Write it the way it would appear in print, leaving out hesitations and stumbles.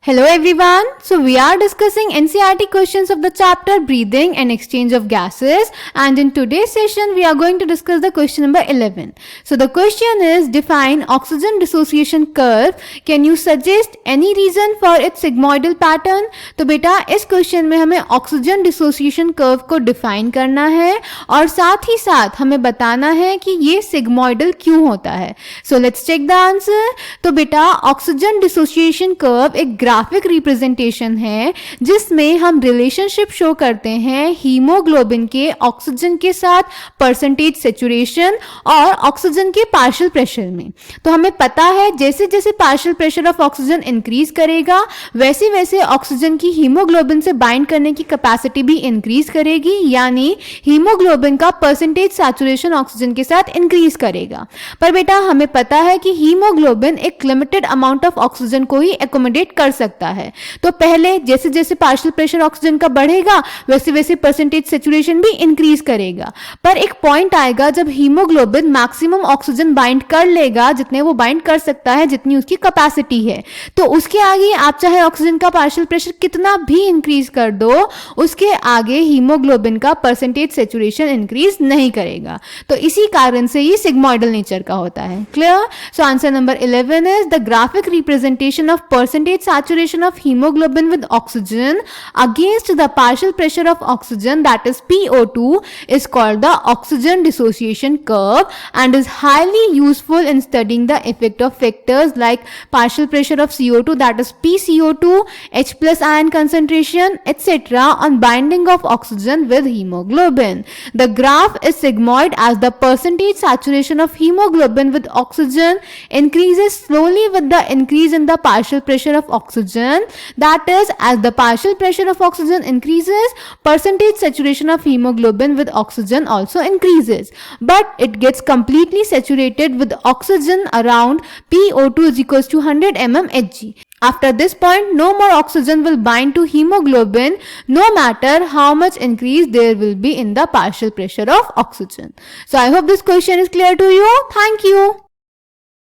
Hello everyone. So we are discussing NCERT questions of the chapter breathing and exchange of gases, and in today's session we are going to discuss the question number 11. So the question is, define oxygen dissociation curve. Can you suggest any reason for its sigmoidal pattern? तो बेटा इस question में हमें oxygen dissociation curve को define करना है और साथ ही साथ हमें बताना है कि ये सिग्मोइडल क्यों होता है. So let's check the answer. तो बेटा ऑक्सीजन डिसोसिएशन कर्व एक ग्राफिक रिप्रेजेंटेशन है जिसमें हम रिलेशनशिप शो करते हैं हीमोग्लोबिन के ऑक्सीजन के साथ परसेंटेज सेचुरेशन और ऑक्सीजन के पार्शियल प्रेशर में. तो हमें पता है जैसे जैसे partial pressure of oxygen increase करेगा वैसे वैसे ऑक्सीजन की हीमोग्लोबिन से बाइंड करने की कैपेसिटी भी इंक्रीज करेगी, यानी हीमोग्लोबिन का परसेंटेज सैचुरेशन ऑक्सीजन के साथ इंक्रीज करेगा. पर बेटा हमें पता है कि हीमोग्लोबिन एक लिमिटेड अमाउंट ऑफ ऑक्सीजन को ही एकोमोडेट कर सकता है. तो पहले जैसे जैसे पार्शियल प्रेशर ऑक्सीजन का बढ़ेगा वैसे वैसे परसेंटेज सैचुरेशन भी इंक्रीज करेगा. पर एक पॉइंट आएगा जब हीमोग्लोबिन मैक्सिमम ऑक्सीजन बाइंड कर लेगा, जितने वो बाइंड कर सकता है, जितनी उसकी कैपेसिटी है. तो उसके आगे आप चाहे ऑक्सीजन का पार्शियल प्रेशर कितना भी इंक्रीज कर दो, उसके आगे हीमोग्लोबिन का परसेंटेज सैचुरेशन इंक्रीज नहीं करेगा. तो इसी कारण से ये सिग्मोइडल नेचर का होता है. Clear? So answer number 11 is the graphic representation of percentage saturation of hemoglobin with oxygen against the partial pressure of oxygen, that is PO2, is called the oxygen dissociation curve and is highly useful in studying the effect of factors like partial pressure of CO2, that is PCO2, H plus ion concentration, etc. on binding of oxygen with hemoglobin. The graph is sigmoid as the percentage saturation of hemoglobin with oxygen increases slowly with the increase in the partial pressure of oxygen. That is, as the partial pressure of oxygen increases, percentage saturation of hemoglobin with oxygen also increases. But it gets completely saturated with oxygen around PO2 is equals to 100 mmHg. After this point, no more oxygen will bind to hemoglobin, no matter how much increase there will be in the partial pressure of oxygen. So I hope this question is clear to you. Thank you.